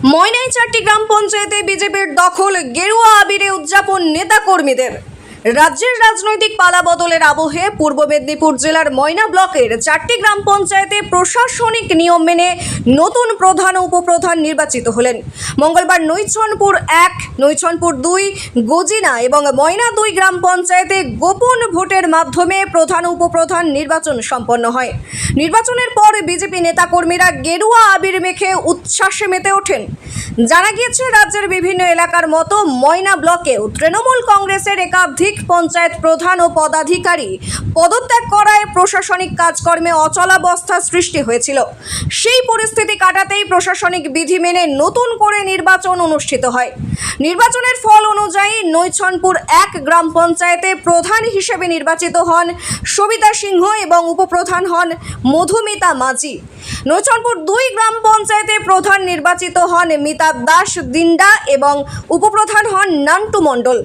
ময়নায় 4টি গ্রাম পঞ্চায়েতে বিজেপির দখল, গেরুয়া আবিরে উদযাপন নেতা কর্মীদের। রাজ্যের রাজনৈতিক পালাবদলের আবহে পূর্ব মেদিনীপুর জেলার ময়না ব্লকের 4টি গ্রাম পঞ্চায়েতে প্রশাসনিক নিয়ম মেনে নতুন প্রধান ও উপপ্রধান নির্বাচিত হলেন। মঙ্গলবার নৈছনপুর 1, নৈছনপুর 2, গজিনা এবং ময়না 2 গ্রাম পঞ্চায়েতে গোপন ভোটের মাধ্যমে প্রধান ও উপপ্রধান নির্বাচন সম্পন্ন হয়। নির্বাচনের পর বিজেপি নেতাকর্মীরা গেরুয়া আবির মেখে উচ্ছ্বাসে মেতে ওঠেন। জানা গিয়েছে, রাজ্যের বিভিন্ন এলাকার মতো ময়না ব্লকেও তৃণমূল কংগ্রেসের একাধিক পঞ্চায়েত প্রধান ও পদাধিকারী পদত্যাগ করায় প্রশাসনিক কাজকর্মে অচলাবস্থা সৃষ্টি হয়েছিল। সেই পরিস্থিতি কাটাতেই প্রশাসনিক বিধি মেনে নতুন করে নির্বাচন অনুষ্ঠিত হয়। নির্বাচনের ফল অনুযায়ী নৈছনপুর 1 গ্রাম পঞ্চায়েতে প্রধান হিসেবে নির্বাচিত হন সবিতা সিংহ এবং উপপ্রধান হন মধুমিতা মাঝি। নৈছনপুর 2 গ্রাম পঞ্চায়েতে প্রধান নির্বাচিত হন মিতা দাস দিন্ডা এবং উপপ্রধান হন নান্টু মণ্ডল।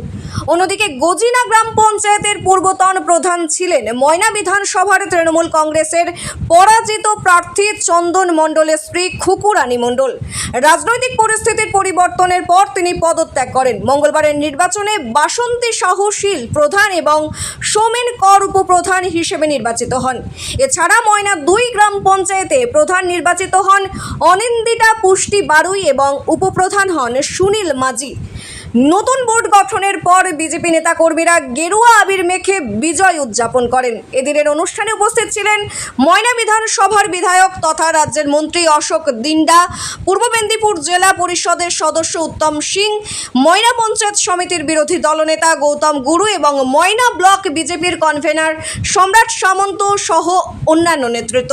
অন্যদিকে গজিনা গ্রাম পঞ্চায়েতের পূর্বতন প্রধান ছিলেন ময়না বিধানসভার তৃণমূল কংগ্রেসের পরাজিত প্রার্থী চন্দন মণ্ডলের স্ত্রী খুকুরানী মণ্ডল। রাজনৈতিক পরিস্থিতির পরিবর্তনের পর তিনি পদত্যাগ করেন। মঙ্গলবারের নির্বাচনে বাসন্তী সাহশীল প্রধান এবং সোমেন কর উপপ্রধান হিসেবে নির্বাচিত হন। এছাড়া ময়না 2 গ্রাম পঞ্চায়েতে প্রধান নির্বাচিত হন অনিন্দিতা পুষ্টি বারুই এবং উপপ্রধান হন সুনীল মাঝি। নতুন বোর্ড গঠনের পর বিজেপি নেতাকর্মীরা গেরুয়া আবির মেখে বিজয় উদযাপন করেন। এদিনের অনুষ্ঠানে উপস্থিত ছিলেন ময়না বিধানসভার বিধায়ক তথা রাজ্যের মন্ত্রী অশোক দিন্ডা, পূর্ব মেদিনীপুর জেলা পরিষদের সদস্য উত্তম সিং, ময়না পঞ্চায়েত সমিতির বিরোধী দলনেতা গৌতম গুরু এবং ময়না ব্লক বিজেপির কনভেনার সম্রাট সামন্ত সহ অন্যান্য নেতৃত্ব।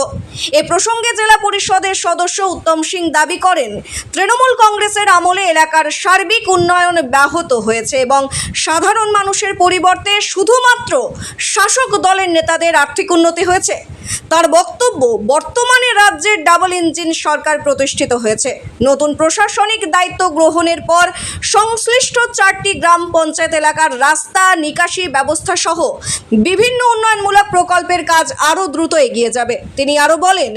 এ প্রসঙ্গে জেলা পরিষদের সদস্য উত্তম সিং দাবি করেন, তৃণমূল কংগ্রেসের আমলে এলাকার সার্বিক উন্নয়ন ব্যাহত হয়েছে এবং সাধারণ মানুষের পরিবর্তে শুধুমাত্র শাসক দলের নেতাদের আর্থিক উন্নতি হয়েছে। তার বক্তব্য, বর্তমানে রাজ্যের ডাবল ইঞ্জিন সরকার প্রতিষ্ঠিত হয়েছে। নতুন প্রশাসনিক দায়িত্ব গ্রহণের পর সংশ্লিষ্ট 4টি গ্রাম পঞ্চায়েত এলাকার রাস্তা, নিকাশি ব্যবস্থা সহ বিভিন্ন উন্নয়নমূলক প্রকল্পের কাজ আরও দ্রুত এগিয়ে যাবে। তিনি আরও বলেন,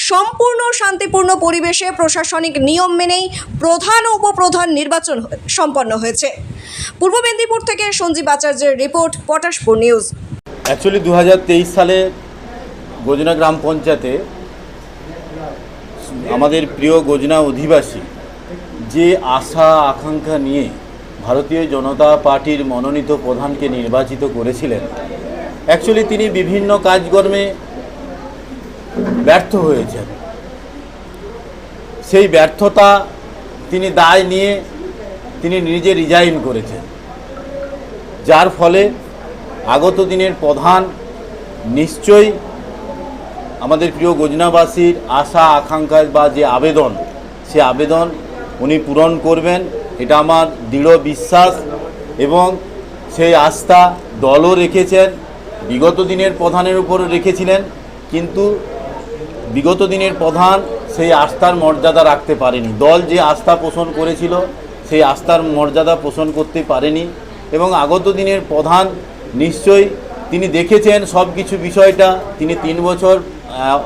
সম্পূর্ণ শান্তিপূর্ণ পরিবেশে প্রশাসনিক নিয়ম মেনেই প্রধান ও উপপ্রধান নির্বাচন সম্পন্ন হয়েছে। পূর্ব মেদিনীপুর থেকে সঞ্জীব আচার্যের রিপোর্ট, পটাশপুর নিউজ। অ্যাকচুয়ালি 2023 সালে গজিনা গ্রাম পঞ্চায়েতে আমাদের প্রিয় গজিনা অধিবাসী যে আশা আকাঙ্ক্ষা নিয়ে ভারতীয় জনতা পার্টির মনোনীত প্রধানকে নির্বাচিত করেছিলেন, অ্যাকচুয়ালি তিনি বিভিন্ন কাজকর্মে ব্যর্থ হয়েছেন। সেই ব্যর্থতা তিনি দায় নিয়ে তিনি নিজে রিজাইন করেছেন, যার ফলে আগত দিনের প্রধান নিশ্চয়ই আমাদের প্রিয় গজিনাবাসীর আশা আকাঙ্ক্ষা বা যে আবেদন, সে আবেদন উনি পূরণ করবেন, এটা আমার দৃঢ় বিশ্বাস। এবং সেই আস্থা দলও রেখেছেন, বিগত দিনের প্রধানের উপর রেখেছিলেন, কিন্তু বিগত দিনের প্রধান সেই আস্থার মর্যাদা রাখতে পারেনি। দল যে আস্থা পোষণ করেছিল সেই আস্থার মর্যাদা পোষণ করতে পারেনি। এবং আগত দিনের প্রধান নিশ্চয়ই তিনি দেখেছেন সব কিছু বিষয়টা। তিনি 3 বছর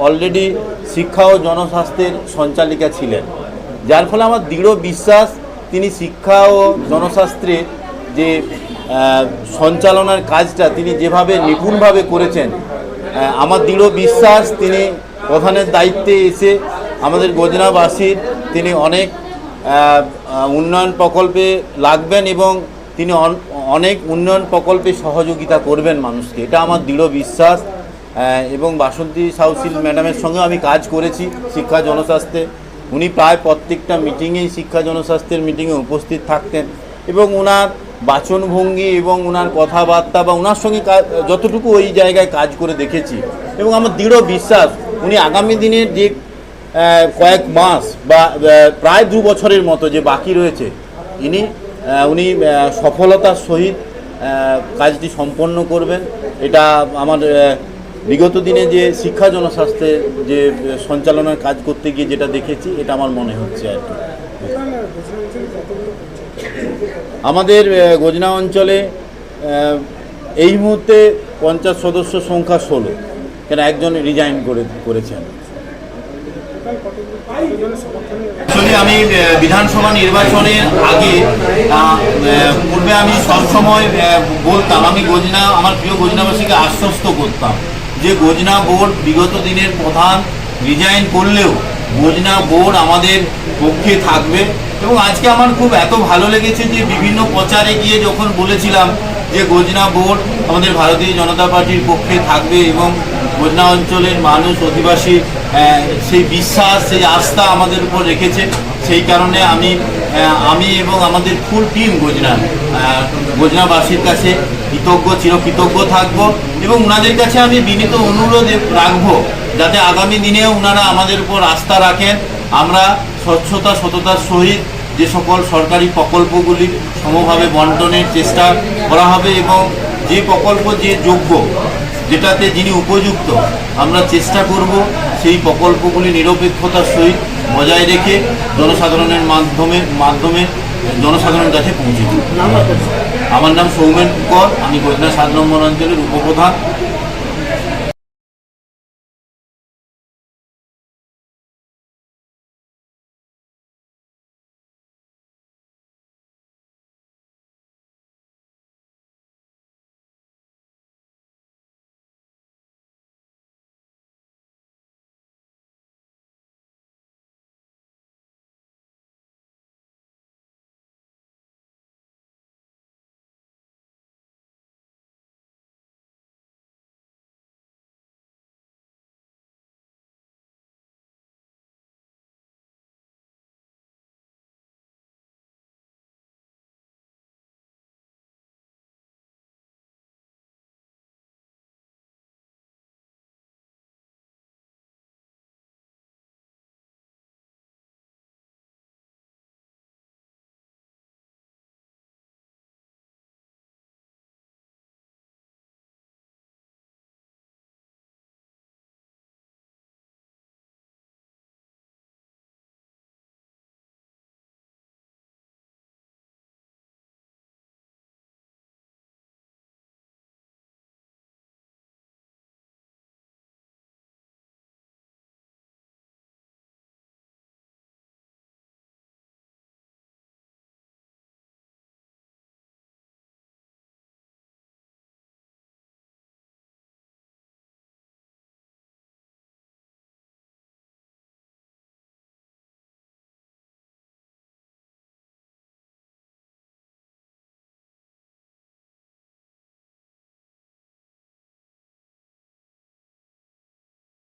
অলরেডি শিক্ষা ও জনস্বাস্থ্যের সঞ্চালিকা ছিলেন, যার ফলে আমার দৃঢ় বিশ্বাস তিনি শিক্ষা ও জনস্বাস্থ্যের যে সঞ্চালনার কাজটা তিনি যেভাবে নিপুণভাবে করেছেন, আমার দৃঢ় বিশ্বাস তিনি প্রধানের দায়িত্বে এসে আমাদের গজিনাবাসীর তিনি অনেক উন্নয়ন প্রকল্পে লাগবেন এবং তিনি অনেক উন্নয়ন প্রকল্পে সহযোগিতা করবেন মানুষকে, এটা আমার দৃঢ় বিশ্বাস। এবং বাসন্তী সাহশীল ম্যাডামের সঙ্গে আমি কাজ করেছি শিক্ষা জনস্বাস্থ্যে। উনি প্রায় প্রত্যেকটা মিটিংয়েই শিক্ষা জনস্বাস্থ্যের মিটিংয়ে উপস্থিত থাকতেন এবং ওনার বাচনভঙ্গি এবং ওনার কথাবার্তা বা ওনার সঙ্গে যতটুকু ওই জায়গায় কাজ করে দেখেছি, এবং আমার দৃঢ় বিশ্বাস উনি আগামী দিনের যে কয়েক মাস বা প্রায় 2 বছরের মতো যে বাকি রয়েছে, উনি সফলতার সহিত কাজটি সম্পন্ন করবেন। এটা আমার বিগত দিনে যে শিক্ষা জনস্বাস্থ্যের যে সঞ্চালনার কাজ করতে গিয়ে যেটা দেখেছি, এটা আমার মনে হচ্ছে আর কি। আমাদের গজিনা অঞ্চলে এই মুহূর্তে পঞ্চায়েত সদস্য সংখ্যা 16, কেন একজন রিজাইন করেছেন। অ্যাকচুয়ালি আমি বিধানসভা নির্বাচনের আগে পূর্বে আমি সবসময় বলতাম, আমি গজনা আমার প্রিয় গজনাবাসীকে আশ্বস্ত করতাম যে গজনা বোর্ড বিগত দিনের প্রধান রিজাইন করলেও গজনা বোর্ড আমাদের পক্ষে থাকবে। এবং আজকে আমার খুব এত ভালো লেগেছে যে বিভিন্ন প্রচারে গিয়ে যখন বলেছিলাম যে গজনা বোর্ড আমাদের ভারতীয় জনতা পার্টির পক্ষে থাকবে এবং গজনা অঞ্চলের মানুষ অধিবাসী সেই বিশ্বাস সেই আস্থা আমাদের উপর রেখেছে, সেই কারণে আমি এবং আমাদের ফুল টিম গজনাবাসীর কাছে চিরকৃতজ্ঞ থাকবো। এবং ওনাদের কাছে আমি বিনীত অনুরোধ রাখবো যাতে আগামী দিনেও ওনারা আমাদের উপর আস্থা রাখেন। আমরা স্বচ্ছতা সততার সহিত যে সকল সরকারি প্রকল্পগুলি সমভাবে বন্টনের চেষ্টা করা হবে এবং যে প্রকল্প যে যোগ্য যেটাতে যিনি উপযুক্ত আমরা চেষ্টা করব সেই প্রকল্পগুলি নিরপেক্ষতার সহিত বজায় রেখে জনসাধারণের মাধ্যমে জনসাধারণের কাছে পৌঁছে দেব। আমার নাম সৌমেন কর, আমি গজনা 7 নম্বর অঞ্চলের উপপ্রধান।